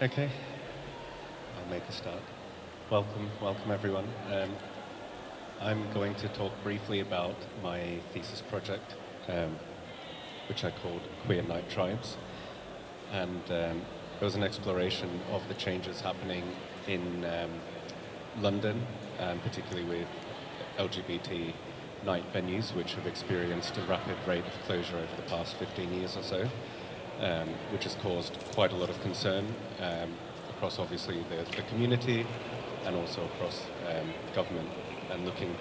Okay, I'll make a start. Welcome everyone. I'm going to talk briefly about my thesis project, which I called Queer Night Tribes. And it was an exploration of the changes happening in London, particularly with LGBT night venues, which have experienced a rapid rate of closure over the past 15 years or so, which has caused quite a lot of concern across obviously the community and also across government, and looking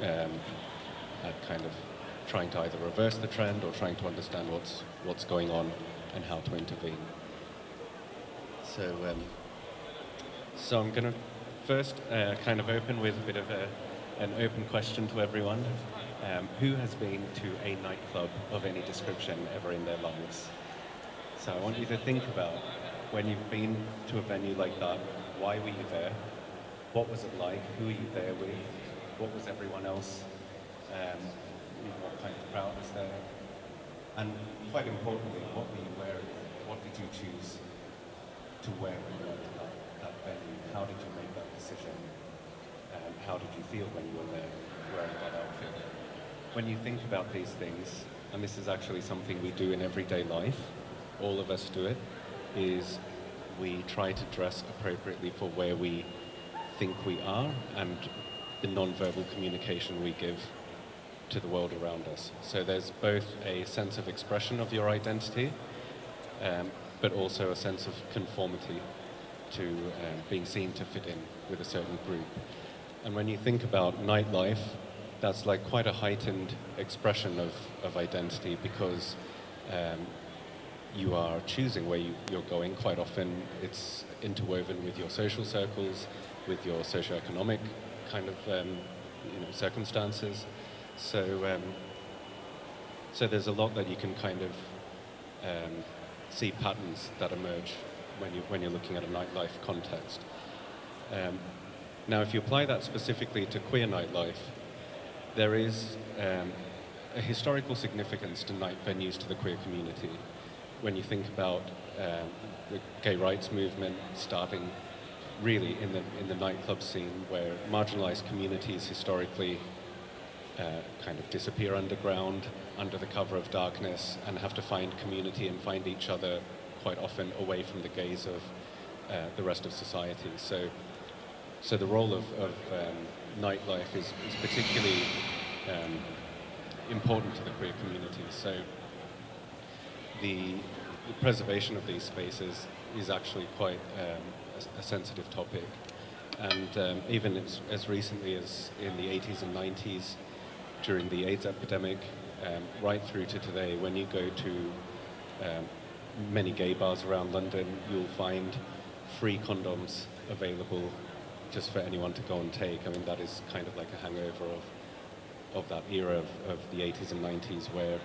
at kind of trying to either reverse the trend or trying to understand what's going on and how to intervene. So I'm going to first kind of open with a bit of an open question to everyone. Who has been to a nightclub of any description ever in their lives? So I want you to think about when you've been to a venue like that, why were you there? What was it like? Who were you there with? What was everyone else? What kind of crowd was there? And quite importantly, what were you wearing? What did you choose to wear when you went to that venue? How did you make that decision? How did you feel when you were there wearing that outfit? When you think about these things, and this is actually something we do in everyday life, all of us do it, is we try to dress appropriately for where we think we are and the non-verbal communication we give to the world around us. So there's both a sense of expression of your identity, but also a sense of conformity to being seen to fit in with a certain group. And when you think about nightlife, that's like quite a heightened expression of identity, because you are choosing where you're going. Quite often it's interwoven with your social circles, with your socioeconomic kind of circumstances. So there's a lot that you can kind of see patterns that emerge when you're looking at a nightlife context. Now, if you apply that specifically to queer nightlife, there is a historical significance to night venues to the queer community. When you think about the gay rights movement starting really in the nightclub scene, where marginalized communities historically kind of disappear underground, under the cover of darkness, and have to find community and find each other quite often away from the gaze of the rest of society. So the role of nightlife is particularly important to the queer community. So the preservation of these spaces is actually quite a sensitive topic. And even as recently as in the 80s and 90s, during the AIDS epidemic, right through to today, when you go to many gay bars around London, you'll find free condoms available just for anyone to go and take. I mean, that is kind of like a hangover of that era of the 80s and 90s, where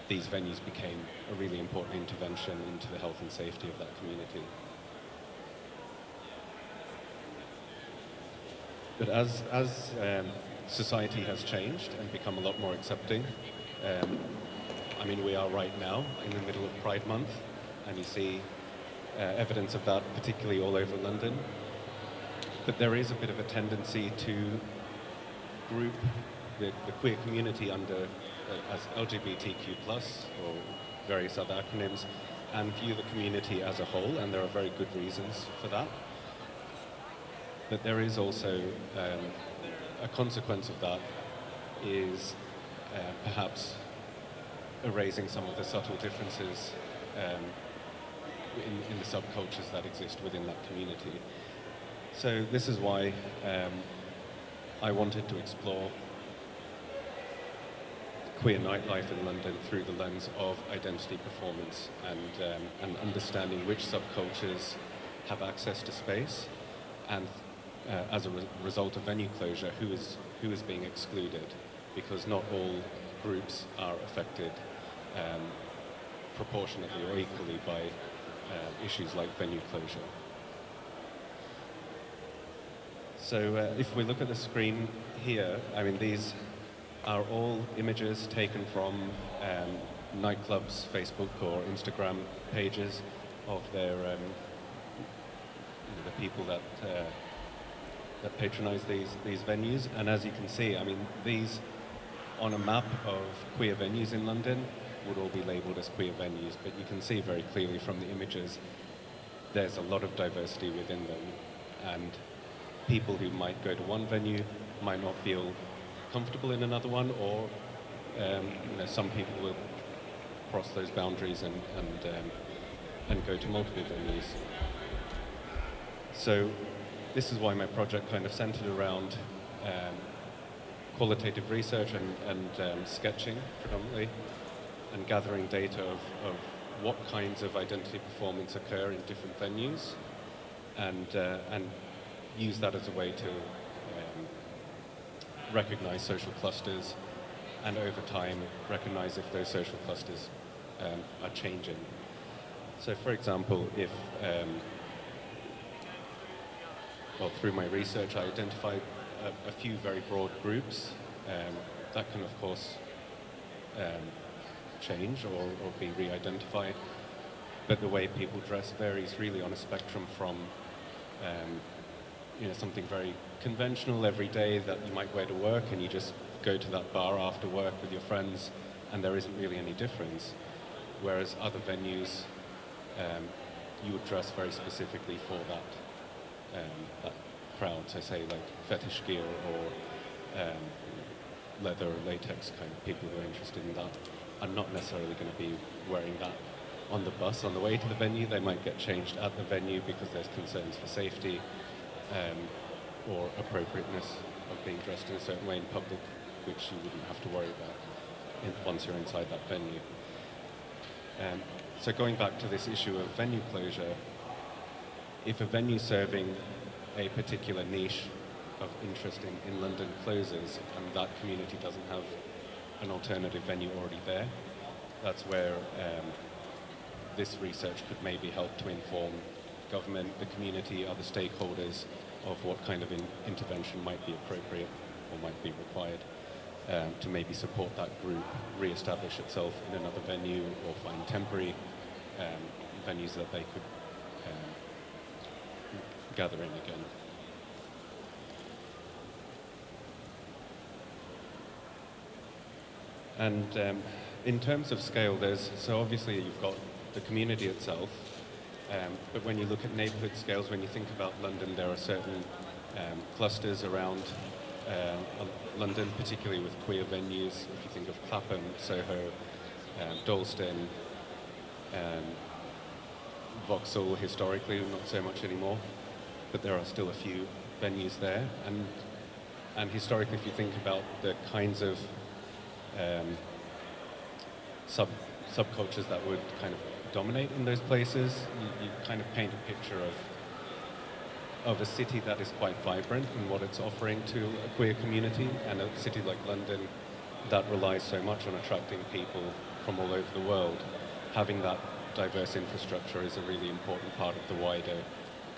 these venues became a really important intervention into the health and safety of that community. But as society has changed and become a lot more accepting, I mean, we are right now in the middle of Pride Month, and you see evidence of that particularly all over London. But there is a bit of a tendency to group the queer community under as LGBTQ+, or various other acronyms, and view the community as a whole, and there are very good reasons for that. But there is also a consequence of that is perhaps erasing some of the subtle differences in the subcultures that exist within that community. So this is why I wanted to explore queer nightlife in London through the lens of identity performance and understanding which subcultures have access to space, and as a result of venue closure, who is being excluded, because not all groups are affected proportionately or equally by issues like venue closure. So if we look at the screen here, I mean, these are all images taken from nightclubs' Facebook or Instagram pages of their the people that that patronize these venues. And as you can see, I mean, these on a map of queer venues in London would all be labelled as queer venues, but you can see very clearly from the images there's a lot of diversity within them, and people who might go to one venue might not feel comfortable in another one, or some people will cross those boundaries and go to multiple venues. So this is why my project kind of centered around qualitative research and sketching predominantly, and gathering data of what kinds of identity performance occur in different venues, and use that as a way to recognize social clusters, and over time recognize if those social clusters are changing. So for example, if well, through my research, I identified a few very broad groups that can, of course, change or be re-identified. But the way people dress varies really on a spectrum from something very conventional every day that you might wear to work, and you just go to that bar after work with your friends, and there isn't really any difference. Whereas other venues, you would dress very specifically for that crowd. So say like fetish gear or leather or latex kind of people who are interested in that are not necessarily going to be wearing that on the bus on the way to the venue. They might get changed at the venue because there's concerns for safety or appropriateness of being dressed in a certain way in public, which you wouldn't have to worry about once you're inside that venue. So going back to this issue of venue closure, if a venue serving a particular niche of interest in London closes and that community doesn't have an alternative venue already there, that's where this research could maybe help to inform government, the community, other stakeholders of what kind of intervention might be appropriate or might be required to maybe support that group re-establish itself in another venue, or find temporary venues that they could gather in again. And in terms of scale, so obviously you've got the community itself, but when you look at neighbourhood scales, when you think about London, there are certain clusters around London, particularly with queer venues. If you think of Clapham, Soho, Dalston, Vauxhall historically, not so much anymore, but there are still a few venues there. And historically, if you think about the kinds of subcultures that would kind of dominate in those places, you kind of paint a picture of a city that is quite vibrant in what it's offering to a queer community, and a city like London that relies so much on attracting people from all over the world. Having that diverse infrastructure is a really important part of the wider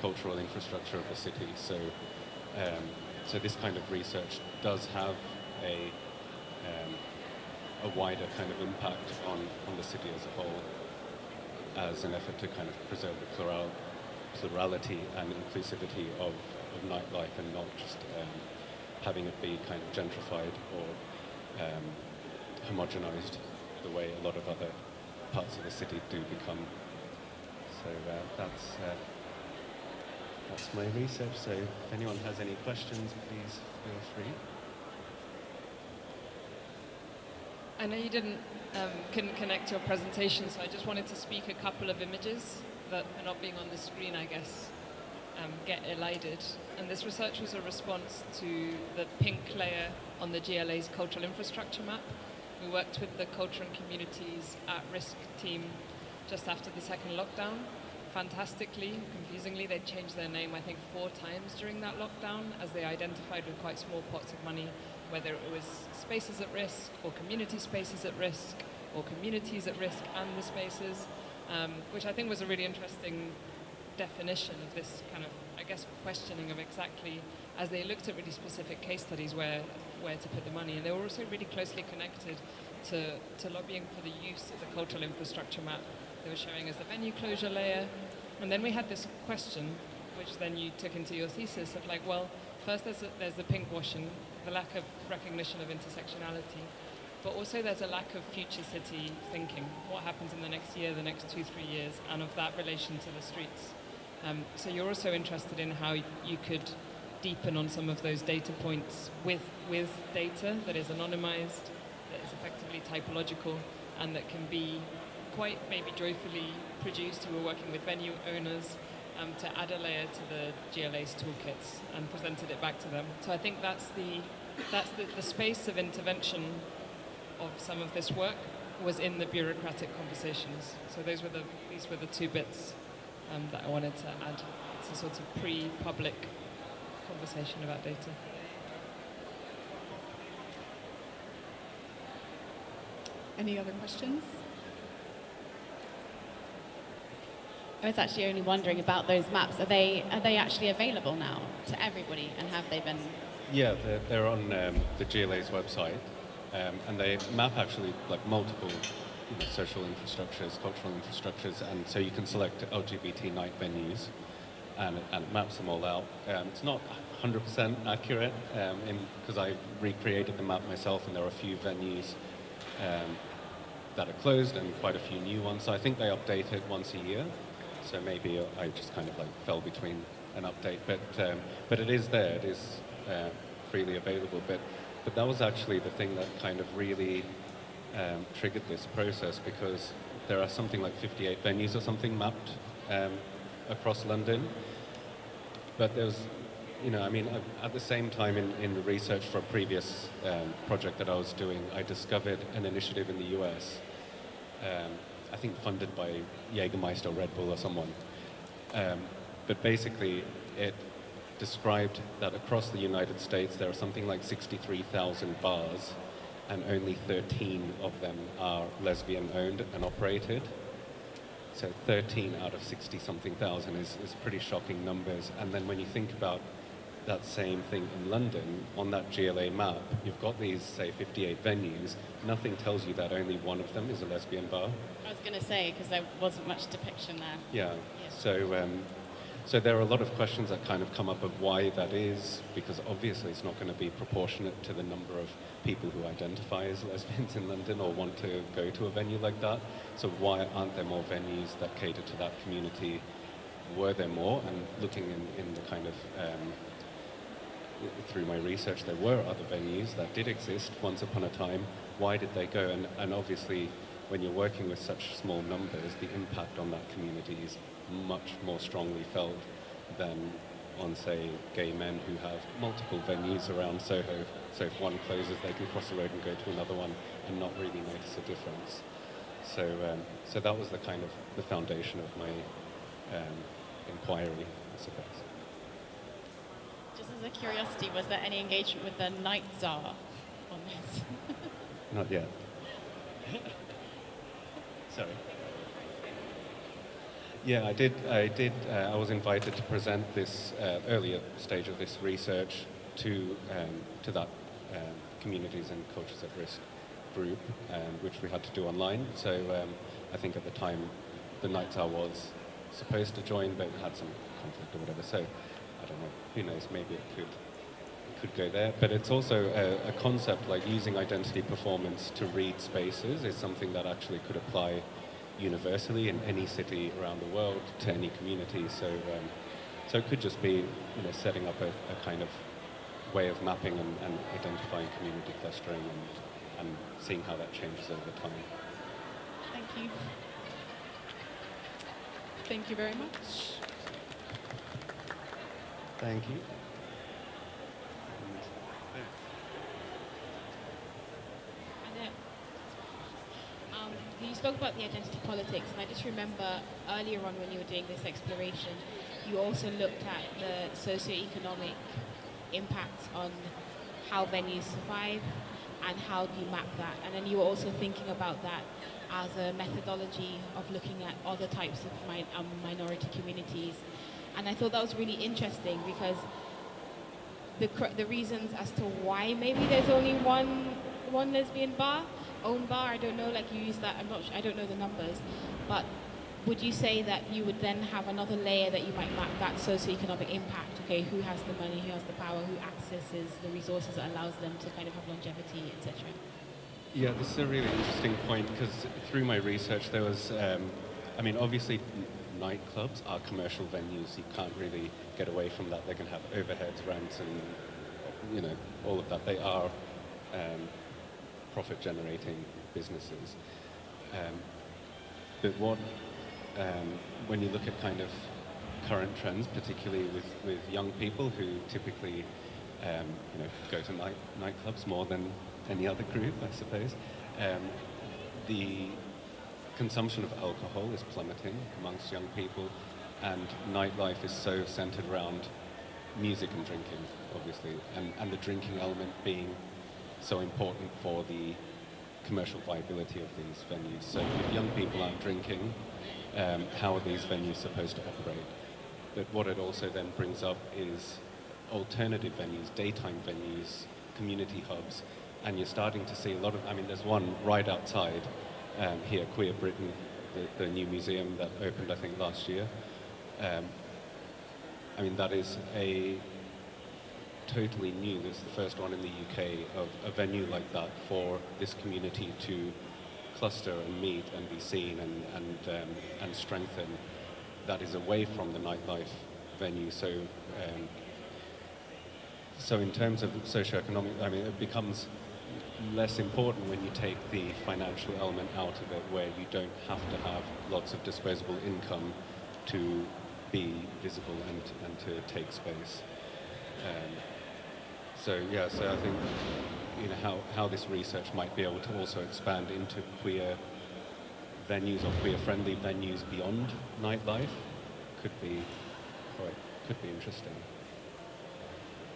cultural infrastructure of the city. So, so this kind of research does have a wider kind of impact on the city as a whole, as an effort to kind of preserve the plurality and inclusivity of nightlife, and not just having it be kind of gentrified or homogenized the way a lot of other parts of the city do become. So that's my research. So if anyone has any questions, please feel free. I know you couldn't connect your presentation, so I just wanted to speak a couple of images that are not being on the screen, I guess, get elided. And this research was a response to the pink layer on the GLA's cultural infrastructure map. We worked with the Culture and Communities at Risk team just after the second lockdown. Fantastically, confusingly, they changed their name, I think, 4 times during that lockdown, as they identified with quite small pots of money whether it was spaces at risk, or community spaces at risk, or communities at risk and the spaces, which I think was a really interesting definition of this kind of, I guess, questioning of exactly, as they looked at really specific case studies where to put the money. And they were also really closely connected to lobbying for the use of the cultural infrastructure map they were showing us the venue closure layer. And then we had this question, which then you took into your thesis of like, well, first there's the pink washing, the lack of recognition of intersectionality, but also there's a lack of future city thinking. What happens in the next year, the next 2-3 years, and of that relation to the streets. So you're also interested in how you could deepen on some of those data points with data that is anonymized, that is effectively typological, and that can be quite maybe joyfully produced. You were working with venue owners to add a layer to the GLA's toolkits and presented it back to them. So I think that's the space of intervention of some of this work was in the bureaucratic conversations. So these were the two bits that I wanted to add. It's a sort of pre-public conversation about data. Any other questions? I was actually only wondering about those maps. Are they actually available now to everybody, and have they been? Yeah, they're on the GLA's website, and they map actually like multiple social infrastructures, cultural infrastructures, and so you can select LGBT night venues, and it maps them all out. It's not 100% accurate because I recreated the map myself, and there are a few venues that are closed and quite a few new ones. So I think they update it once a year. So maybe I just kind of like fell between an update, but it is there. It is freely available. But that was actually the thing that kind of really triggered this process, because there are something like 58 venues or something mapped across London. But there's, at the same time in the research for a previous project that I was doing, I discovered an initiative in the US, I think funded by Jägermeister, Red Bull or someone. But basically it described that across the United States there are something like 63,000 bars, and only 13 of them are lesbian owned and operated. So 13 out of 60-something thousand is pretty shocking numbers. And then when you think about that same thing in London, on that GLA map, you've got these, say, 58 venues. Nothing tells you that only one of them is a lesbian bar. I was going to say, because there wasn't much depiction there. Yeah. So there are a lot of questions that kind of come up of why that is, because obviously it's not going to be proportionate to the number of people who identify as lesbians in London or want to go to a venue like that. So why aren't there more venues that cater to that community? Were there more? And looking in the kind of through my research, there were other venues that did exist once upon a time. Why did they go? And obviously, when you're working with such small numbers, the impact on that community is much more strongly felt than on, say, gay men who have multiple venues around Soho. So if one closes, they can cross the road and go to another one and not really notice a difference. So that was the kind of the foundation of my inquiry, I suppose. Just as a curiosity, was there any engagement with the Night Tsar on this? Not yet. Sorry. Yeah, I did. I was invited to present this earlier stage of this research to that communities and cultures at risk group, which we had to do online. So I think at the time the Night Tsar was supposed to join, but had some conflict or whatever. So I don't know. Who knows? Maybe it could go there. But it's also a concept like using identity performance to read spaces is something that actually could apply universally in any city around the world to any community. So it could just be setting up a kind of way of mapping and identifying community clustering and seeing how that changes over time. Thank you. Thank you very much. Thank you. You spoke about the identity politics, and I just remember earlier on when you were doing this exploration, you also looked at the socio-economic impact on how venues survive and how do you map that. And then you were also thinking about that as a methodology of looking at other types of minority communities. And I thought that was really interesting because the reasons as to why maybe there's only one lesbian bar, own bar, I don't know, like you use that, I don't know the numbers, but would you say that you would then have another layer that you might map that socioeconomic impact? Okay, who has the money, who has the power, who accesses the resources that allows them to kind of have longevity, etc.? Yeah, this is a really interesting point because through my research there was, I mean, obviously nightclubs are commercial venues. You can't really get away from that. They can have overheads, rents, and all of that. They are profit-generating businesses. But when you look at kind of current trends, particularly with young people who typically go to nightclubs more than any other group, I suppose, the consumption of alcohol is plummeting amongst young people, and nightlife is so centered around music and drinking, obviously, and the drinking element being so important for the commercial viability of these venues. So if young people aren't drinking, how are these venues supposed to operate? But what it also then brings up is alternative venues, daytime venues, community hubs, and you're starting to see a lot of, I mean, there's one right outside here, Queer Britain, the new museum that opened, I think, last year. I mean, that is a totally new, it's the first one in the UK of a venue like that for this community to cluster and meet and be seen and strengthen. That is away from the nightlife venue. So in terms of socioeconomic, I mean, it becomes less important when you take the financial element out of it, where you don't have to have lots of disposable income to be visible and to take space. So I think how this research might be able to also expand into queer venues or queer-friendly venues beyond nightlife could be interesting.